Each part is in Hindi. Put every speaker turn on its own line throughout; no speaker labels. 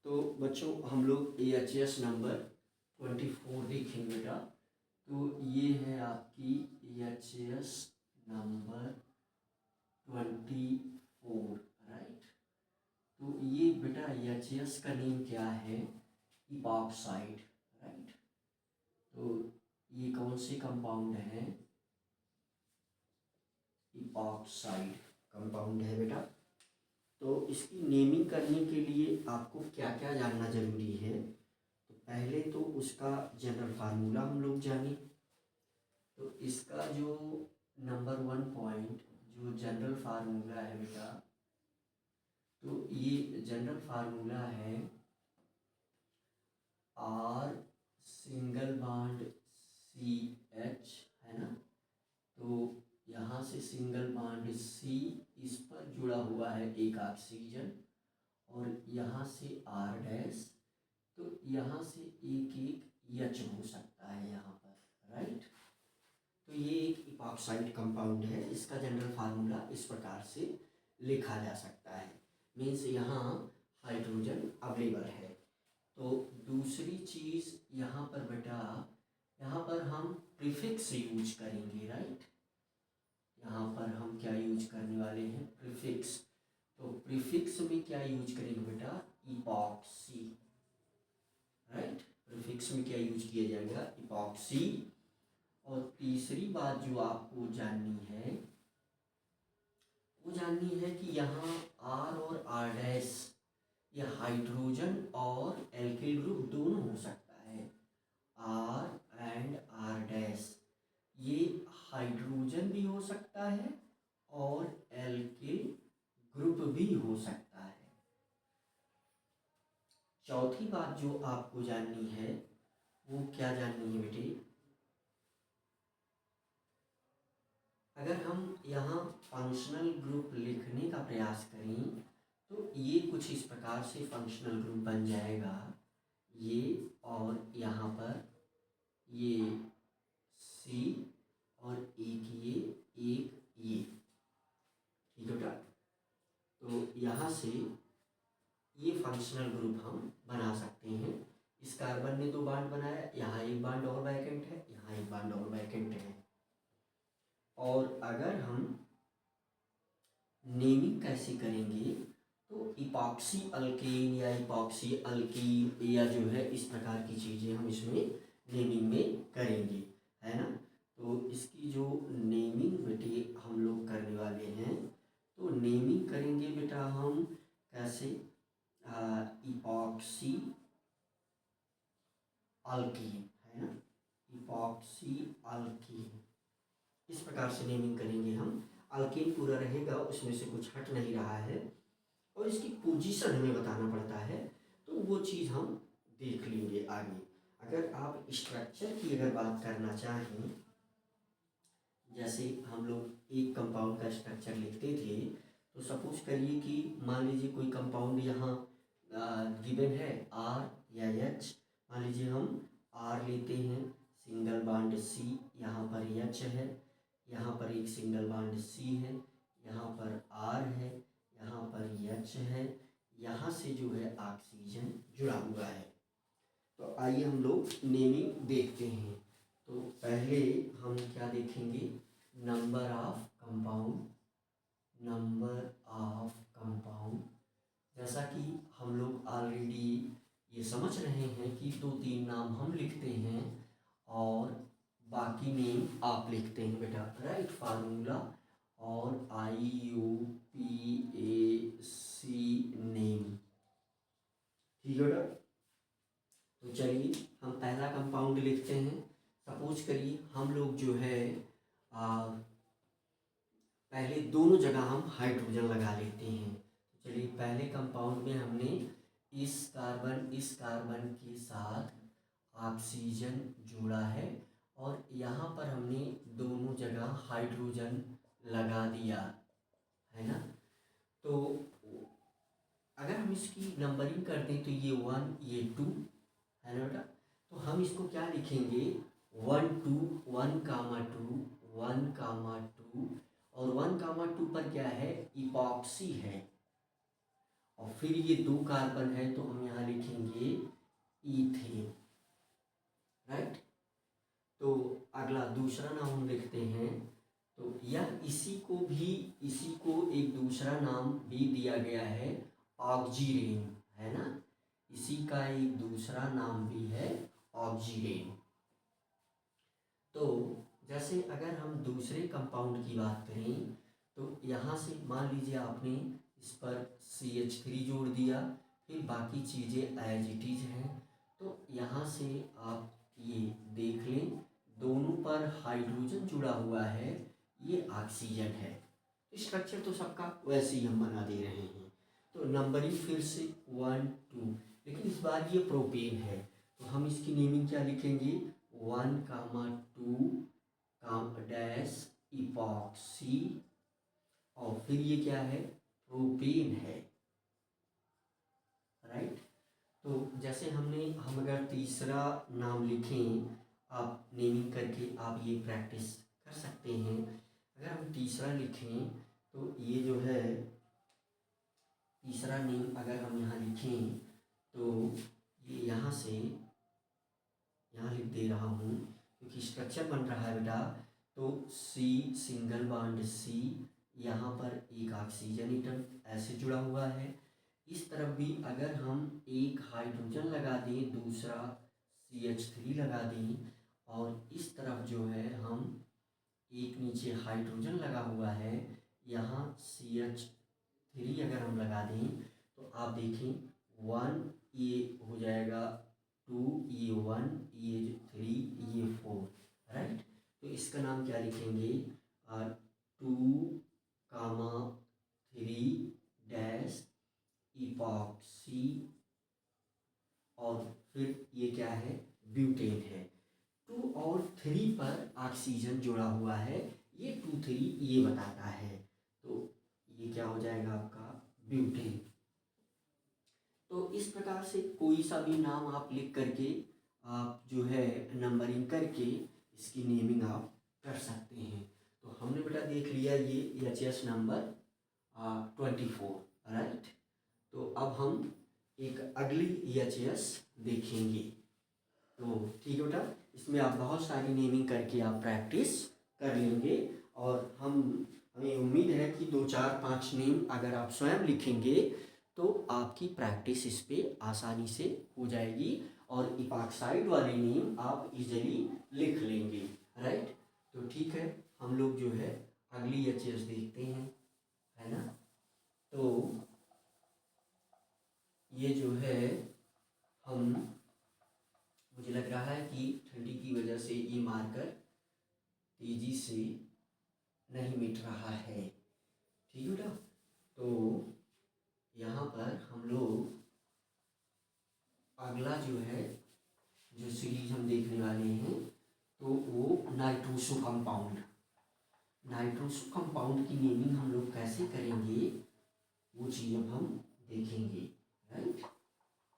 तो बच्चों हम लोग AHS नंबर 24 देखेंगे बेटा। तो ये है आपकी AHS नंबर 24, राइट। तो ये बेटा AHS का नेम क्या है? Epoxide, right. तो ये कौन से कंपाउंड है? इपॉक्साइड कंपाउंड है बेटा। तो इसकी नेमिंग करने के लिए आपको क्या क्या जानना जरूरी है? तो पहले तो उसका जनरल फार्मूला हम लोग जाने। तो इसका जो नंबर 1 पॉइंट जो जनरल फार्मूला है बेटा, तो ये जनरल फार्मूला है R सिंगल बॉन्ड CH, है ना। तो यहाँ से सिंगल बॉन्ड C, इस पर जुड़ा हुआ है एक ऑक्सीजन, और यहाँ से R डैश, तो यहाँ से एक एक H हो सकता है यहाँ पर, राइट। तो ये एक इपॉक्साइड कंपाउंड है। इसका जनरल फार्मूला इस प्रकार से लिखा जा सकता है, मीन्स यहाँ हाइड्रोजन अवेलेबल है। तो दूसरी चीज़ यहाँ पर बेटा, यहाँ पर हम प्रीफिक्स यूज करेंगे, राइट। यहाँ पर हम क्या यूज करने वाले हैं? प्रीफिक्स। तो प्रीफिक्स में क्या यूज करेंगे बेटा? Epoxy, right. प्रीफिक्स में क्या यूज किया जाएगा? इपॉक्सी। और तीसरी बात जो आपको जाननी है, वो जाननी है कि यहाँ R और R डैश, ये हाइड्रोजन और एल्किल ग्रुप दोनों हो सकता है। R एंड R डैश, ये हाइड्रोजन भी हो सकता है और एल्किल ग्रुप भी हो सकता है। चौथी बात जो आपको जाननी है, वो क्या जाननी है बेटे? अगर हम यहाँ फंक्शनल ग्रुप लिखने का प्रयास करें तो ये कुछ इस प्रकार से फंक्शनल ग्रुप बन जाएगा। ये और यहाँ पर ये C और एक ये, ठीक है बेटा। तो यहाँ से ये फंक्शनल ग्रुप हम बना सकते हैं। इस कार्बन ने 2 बॉन्ड बनाया, यहाँ एक बॉन्ड और वैकेंट है, यहाँ एक बॉन्ड और वैकेंट है। और अगर हम नेमिंग कैसे करेंगे, तो इपॉक्सी अल्केन या इपॉक्सी अल्कीन या जो है इस प्रकार की चीज़ें हम इसमें नेमिंग में करेंगे, है ना। तो इसकी जो नेमिंग बेटे हम लोग करने वाले हैं, तो नेमिंग करेंगे बेटा हम कैसे? इपॉक्सी अल्कीन, है ना, इपॉक्सी अल्कीन, इस प्रकार से नेमिंग करेंगे हम। अल्कीन पूरा रहेगा, उसमें से कुछ हट नहीं रहा है, और इसकी पोजीशन हमें बताना पड़ता है, तो वो चीज़ हम देख लेंगे आगे। अगर आप स्ट्रक्चर की अगर बात करना चाहें, जैसे हम लोग एक कंपाउंड का स्ट्रक्चर लिखते थे, तो सपोज करिए कि मान लीजिए कोई कंपाउंड यहाँ गिवन है R या H। मान लीजिए हम R लेते हैं, सिंगल बॉन्ड C, यहाँ पर H है, यहाँ पर एक सिंगल बॉन्ड C है, यहाँ पर R है, यहाँ पर H है, यहाँ से जो है ऑक्सीजन जुड़ा हुआ है। तो आइए हम लोग नेमिंग देखते हैं। तो पहले हम क्या देखेंगे? Number of compound, number of compound. जैसा कि हम लोग ऑलरेडी ये समझ रहे हैं कि 2-3 नाम हम लिखते हैं और बाकी नेम आप लिखते हैं बेटा, राइट। फार्मूला और IUPAC नेम, ठीक है बेटा। तो चलिए हम पहला कंपाउंड लिखते हैं। सपोज करिए हम लोग जो है पहले दोनों जगह हम हाइड्रोजन लगा लेते हैं। तो चलिए पहले कंपाउंड में हमने इस कार्बन के साथ ऑक्सीजन जोड़ा है, और यहाँ पर हमने दोनों जगह हाइड्रोजन लगा दिया, है ना। तो अगर हम इसकी नंबरिंग कर दें तो ये 1, ये 2, है ना बेटा। तो हम इसको क्या लिखेंगे? 1 2 1 कामा 2 1 कामा 2, और 1 कामा 2 पर क्या है? इपॉक्सी है। और फिर ये 2 कार्बन है तो हम यहाँ लिखेंगे ईथेन, राइट। तो अगला दूसरा नाम हम लिखते हैं, तो यह इसी को एक दूसरा नाम भी दिया गया है, ऑक्जीरेन, है ना। इसी का एक दूसरा नाम भी है ऑक्जीरेन। तो जैसे अगर हम दूसरे कंपाउंड की बात करें तो यहाँ से मान लीजिए आपने इस पर CH3 जोड़ दिया, फिर बाकी चीज़ें एज इट इज हैं, तो यहाँ से आप ये देख लें दोनों पर हाइड्रोजन जुड़ा हुआ है, ये ऑक्सीजन है। स्ट्रक्चर तो सबका वैसे ही हम बना दे रहे हैं। तो नंबरिंग फिर से 1 2, लेकिन इस बार ये प्रोपेन है तो हम इसकी नेमिंग क्या लिखेंगे, 1,2 डैश इपॉक्सी, और फिर ये क्या है, प्रोपेन है, राइट। तो जैसे हम अगर तीसरा नाम लिखें, आप नेमिंग करके आप ये प्रैक्टिस कर सकते हैं। अगर हम तीसरा लिखें तो ये जो है तीसरा नेम अगर हम यहाँ लिखें तो ये यहाँ से यहाँ लिख दे रहा हूँ क्योंकि स्ट्रक्चर बन रहा है बेटा। तो C सिंगल बॉन्ड C, यहाँ पर एक ऑक्सीजन एटम ऐसे जुड़ा हुआ है। इस तरफ भी अगर हम एक हाइड्रोजन लगा दें, दूसरा CH3 लगा दें, और इस तरफ जो है हम एक नीचे हाइड्रोजन लगा हुआ है, यहाँ CH3 अगर हम लगा दें तो आप देखें 1 ये हो जाएगा 2, ये 1, ये 3, ये 4, राइट। तो इसका नाम क्या लिखेंगे, 2,3 डैश इपॉक्सी, और फिर ये क्या है, ब्यूटेन है। 2 और 3 पर ऑक्सीजन जुड़ा हुआ है, ये 2 3 ये बताता है, तो ये क्या हो जाएगा आपका ब्यूटेन। तो इस प्रकार से कोई सा भी नाम आप लिख करके आप जो है नंबरिंग करके इसकी नेमिंग आप कर सकते हैं। तो हमने बेटा देख लिया ये HS नंबर 24, राइट। तो अब हम एक अगली HS देखेंगे। तो ठीक है बेटा, इसमें आप बहुत सारी नेमिंग करके आप प्रैक्टिस कर लेंगे, और हमें उम्मीद है कि 2 4 5 नेम अगर आप स्वयं लिखेंगे तो आपकी प्रैक्टिस इस पर आसानी से हो जाएगी, और इपॉक्साइड वाले नेम आप इजीली लिख लेंगे, राइट। तो ठीक है, हम लोग जो है अगली HS देखते हैं, है ना। तो ये जो है मुझे लग रहा है कि ठंडी की वजह से ये मार्कर तेजी से नहीं मिट रहा है, ठीक है बेटा। तो यहाँ पर हम लोग अगला जो सीरीज हम देखने वाले हैं तो वो नाइट्रोसो कंपाउंड की नेमिंग हम लोग कैसे करेंगे वो चीज़ अब हम देखेंगे, राइट।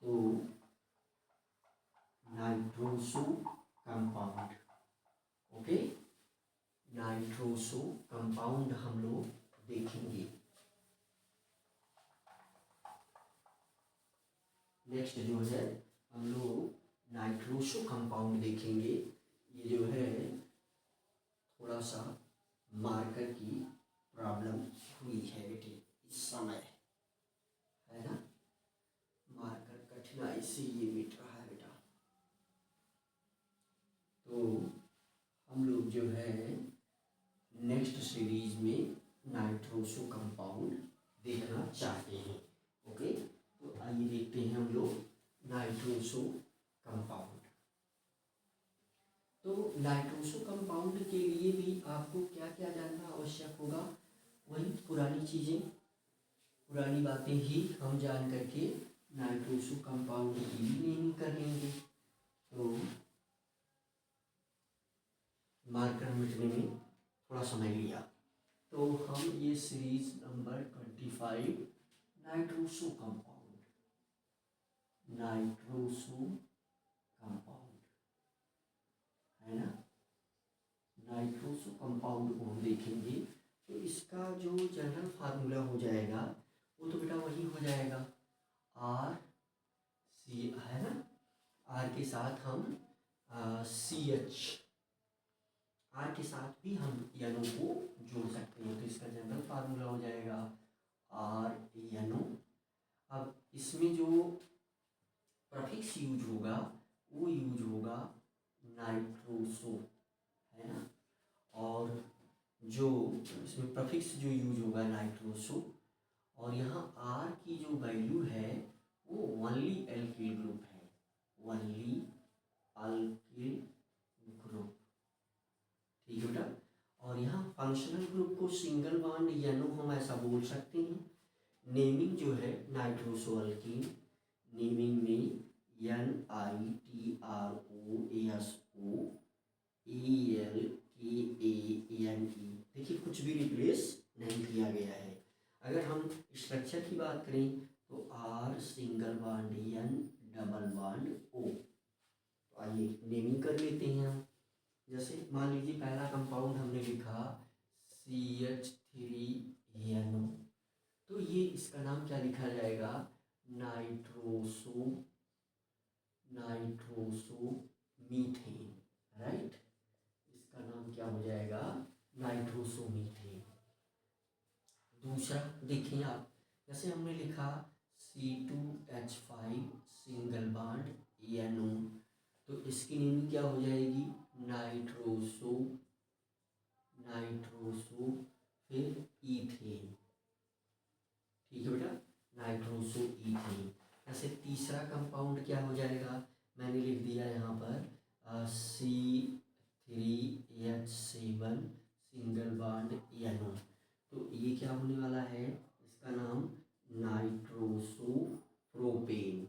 तो nitroso compound, okay, nitroso compound हम लोग देखेंगे। नेक्स्ट जो है हम लोग नाइट्रोसो कंपाउंड देखेंगे। ये जो है थोड़ा सा मार्कर की प्रॉब्लम हुई है बेटे इस समय, है ना, मार्कर कठिनाई से ये मिट रहा है बेटा। तो हम लोग जो है नेक्स्ट सीरीज में नाइट्रोसो कंपाउंड देखना चाहते हैं, ओके। तो आइए देखते हैं हम लोग नाइट्रोसो कंपाउंड। तो नाइट्रोसो कंपाउंड के लिए भी आपको क्या क्या जानना आवश्यक होगा, वही पुरानी चीज़ें, पुरानी बातें ही हम जान करके नाइट्रोसो कंपाउंड की भी नेमिंग कर लेंगे। तो मार्कर मिटने में थोड़ा समय लिया, तो हम ये सीरीज नंबर 25 नाइट्रोसो कंपाउंड है ना, नाइट्रोसो कंपाउंड को हम देखेंगे। तो इसका जो जनरल फार्मूला हो जाएगा वो तो बेटा वही हो जाएगा आर सी है ना, आर के साथ हम सी एच, आर के साथ भी हम एन को जोड़ सकते हैं। तो इसका जनरल फार्मूला हो जाएगा आर एन ओ। अब इसमें जो प्रफिक्स यूज होगा वो यूज होगा नाइट्रोसो, है ना। और जो इसमें प्रफिक्स जो यूज होगा नाइट्रोसो, और यहाँ आर की जो वैल्यू है वो ओनली एल्किल ग्रुप है, ओनली अल्किल ग्रुप, ठीक है बेटा। और यहाँ फंक्शनल ग्रुप को सिंगल बॉन्ड एनो हम ऐसा बोल सकते हैं। नेमिंग जो है नाइट्रोसो अल्कीन, नेमिंग में NITROSOALKANE, देखिए कुछ भी रिप्लेस नहीं किया गया है। अगर हम स्ट्रक्चर की बात करें तो R single bond N double bond O। तो आइए नेमिंग कर लेते हैं हम। जैसे मान लीजिए पहला कंपाउंड हमने लिखा CH3NO, तो ये इसका नाम क्या लिखा जाएगा, नाइट्रोसो मीथेन, राइट। इसका नाम क्या हो जाएगा, नाइट्रोसो मीथेन। दूसरा देखिए आप, जैसे हमने लिखा C2H5 सिंगल बॉन्ड NO, तो इसकी नेम क्या हो जाएगी, नाइट्रोसो फिर ईथेन, ठीक है बेटा, नाइट्रोसो ईथेन। ऐसे तीसरा कंपाउंड क्या हो जाएगा, मैंने लिख दिया यहाँ पर C3H7 सिंगल बॉन्ड NO, तो ये क्या होने वाला है, इसका नाम नाइट्रोसो प्रोपेन।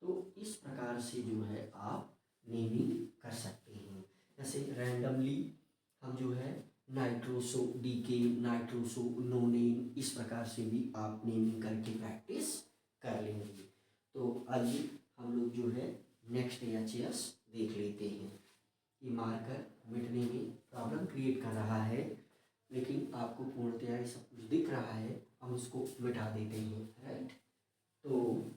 तो इस प्रकार से जो है आप नेमिंग कर सकते हैं। जैसे रैंडमली हम जो है नाइट्रोसो डीके, नाइट्रोसो नोनेन, इस प्रकार से भी आप नेमिंग करके प्रैक्टिस कर लेंगे। तो आइए हम लोग जो है नेक्स्ट HAS देख लेते हैं। ये मार्कर मिटने में प्रॉब्लम क्रिएट कर रहा है, लेकिन आपको पूर्णतया ये सब कुछ दिख रहा है, हम इसको मिटा देते हैं, राइट। तो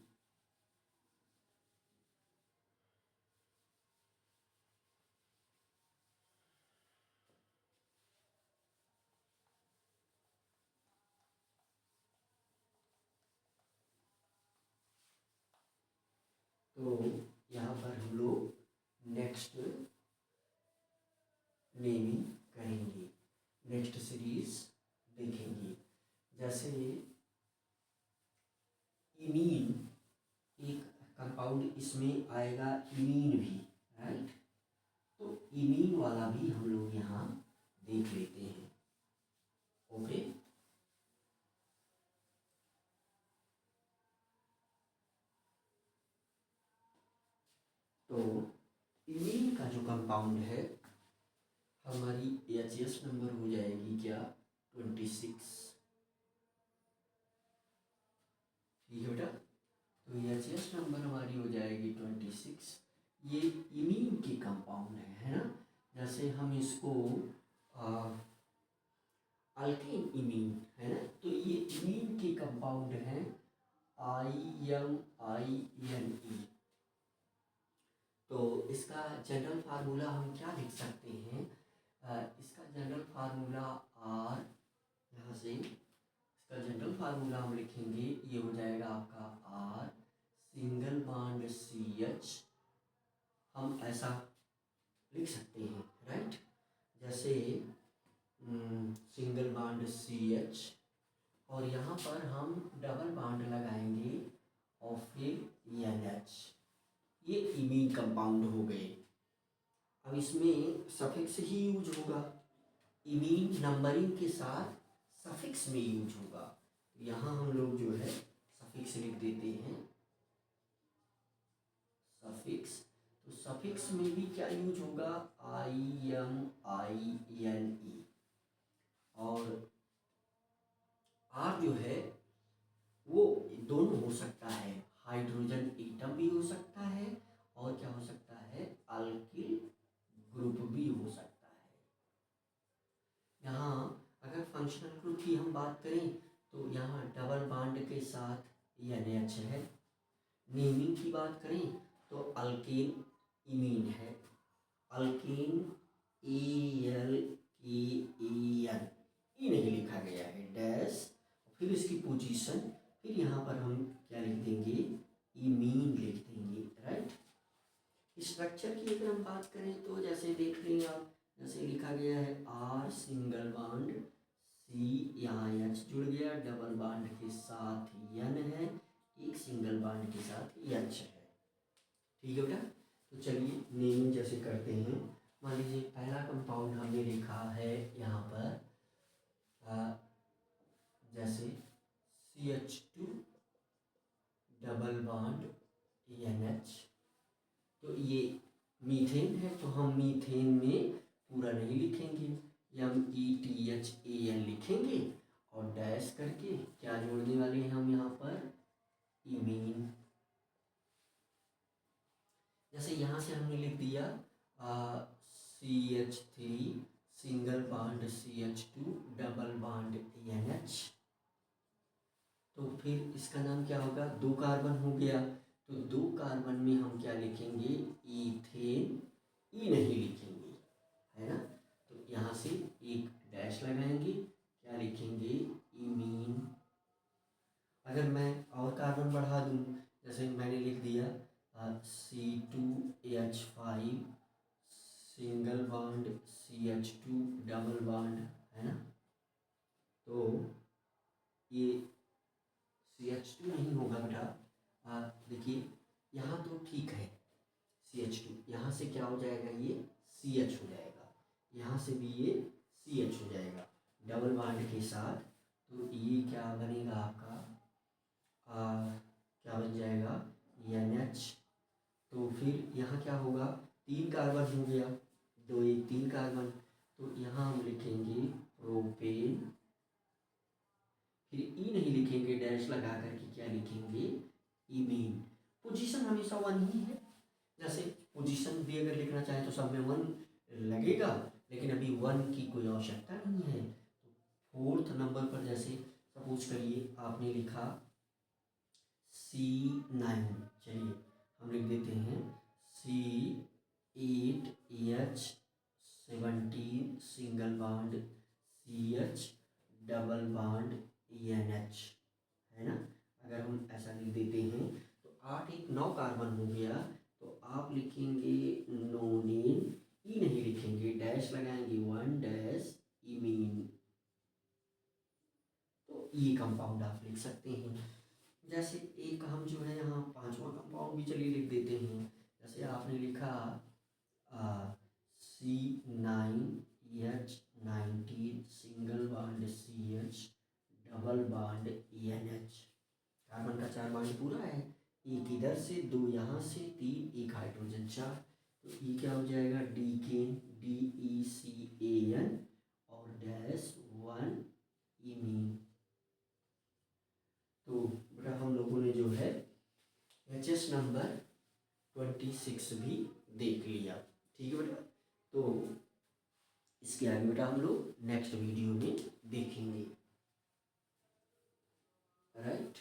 यहाँ पर हम लोग नेक्स्ट नेमिंग करेंगे, नेक्स्ट सीरीज देखेंगे। जैसे इमीन, एक कंपाउंड इसमें आएगा इमीन भी, राइट। तो इमीन वाला भी हम लोग यहाँ देख लेते हैं, ओके। तो इमीन का जो कंपाउंड है, हमारी HAS नंबर हो जाएगी क्या, 26, ठीक है बेटा। तो HAS नंबर हमारी हो जाएगी 26। ये इमीन के कंपाउंड है ना। जैसे हम इसको अल्केन इमीन है ना, तो ये इमीन के कंपाउंड हैं IMINE। तो इसका जनरल फार्मूला हम क्या लिख सकते हैं, इसका जनरल फार्मूला R, यहाँ से इसका जनरल फार्मूला हम लिखेंगे, ये हो जाएगा आपका R सिंगल बॉन्ड CH, हम ऐसा लिख सकते हैं, राइट। जैसे सिंगल बॉन्ड CH, और यहाँ पर हम डबल बॉन्ड लगाएंगे और फिर NH, ये इमीन कंपाउंड हो गए। अब इसमें सफिक्स ही यूज होगा, इमीन नंबरिंग के साथ सफिक्स में यूज होगा। यहाँ हम लोग जो है सफिक्स लिख देते हैं, सफिक्स। तो सफिक्स में भी क्या यूज होगा, IMINE, और R जो है वो दोनों हो सकता है, हाइड्रोजन एटम भी हो सकता है और क्या हो सकता है, अल्किल ग्रुप भी हो सकता है। यहाँ अगर फंक्शनल ग्रुप की हम बात करें तो यहाँ डबल बॉन्ड के साथ NH है, नेमिंग की बात करें तो अल्केन इमीन है, अल्केन ALKEN, ई नहीं लिखा गया है, डैश, फिर इसकी पोजीशन, फिर यहाँ पर हम क्या लिख देंगे, इमीन लिख देंगे, राइट। स्ट्रक्चर की अगर हम बात करें तो जैसे देख रहे हैं आप, जैसे लिखा गया है R सिंगल बॉन्ड C, यहाँ H जुड़ गया, डबल बॉन्ड के साथ N है, एक सिंगल बॉन्ड के साथ H है। ठीक है बेटा, तो चलिए नेमिंग जैसे करते हैं। मान लीजिए पहला कंपाउंड हमने लिखा है यहाँ पर जैसे CH2 डबल बॉन्ड NH, तो ये मीथेन है, तो हम मीथेन में पूरा नहीं लिखेंगे, METHAN लिखेंगे और डैश करके क्या जोड़ने वाले हैं हम यहाँ पर, इमीन। जैसे यहाँ से हमने लिख दिया CH3 single bond CH2 double bond NH, तो फिर इसका नाम क्या होगा, 2 कार्बन हो गया, तो 2 कार्बन में हम क्या लिखेंगे, ईथेन, ई नहीं लिखेंगे, है ना। तो यहाँ से एक डैश लगाएंगे, क्या लिखेंगे, इमीन। अगर मैं और कार्बन बढ़ा दूँ, जैसे मैंने लिख दिया C2H5 single bond CH2 double bond, है ना, तो ये CH2 नहीं होगा बेटा, देखिए यहाँ तो ठीक है CH2, यहाँ से क्या हो जाएगा, ये CH हो जाएगा, यहाँ से भी ये CH हो जाएगा डबल बॉन्ड के साथ, तो ये क्या बनेगा आपका, क्या बन जाएगा, NH। तो फिर यहाँ क्या होगा, 3 कार्बन हो गया, 2 1 3 कार्बन, तो यहाँ हम लिखेंगे प्रोपेन, फिर ई नहीं लिखेंगे, डैश लगा करके क्या लिखेंगे, इमीन। पोजीशन हमेशा 1 ही है, जैसे पोजीशन भी अगर लिखना चाहे तो सब में 1 लगेगा, लेकिन अभी 1 की कोई आवश्यकता नहीं है। तो 4th नंबर पर जैसे सपोज करिए आपने लिखा C9, चलिए हम लिख देते हैं C8H17 single bond CH double bond NH, है ना। अगर हम ऐसा लिख देते हैं तो 8 1 9 कार्बन हो गया, तो आप लिखेंगे नोनेन, ई नहीं लिखेंगे, डैश लगाएंगे, 1 डैश इमीन, तो ये कंपाउंड आप लिख सकते हैं। जैसे एक हम जो है यहाँ 5वां कंपाउंड भी चलिए लिख देते हैं, जैसे आपने लिखा C9H19 single bond CH double bond NH, carbon का 4 बॉन्ड पूरा है, एक इधर से 2 यहाँ से 3, एक हाइड्रोजन 4, तो ये क्या हो जाएगा, डीकेन, DECAN और डैश 1 इमीन। तो बेटा हम लोगों ने जो है HS नंबर 26 भी देख लिया, ठीक है बेटा। तो इसके आगे बेटा हम लोग नेक्स्ट वीडियो में देखेंगे, राइट।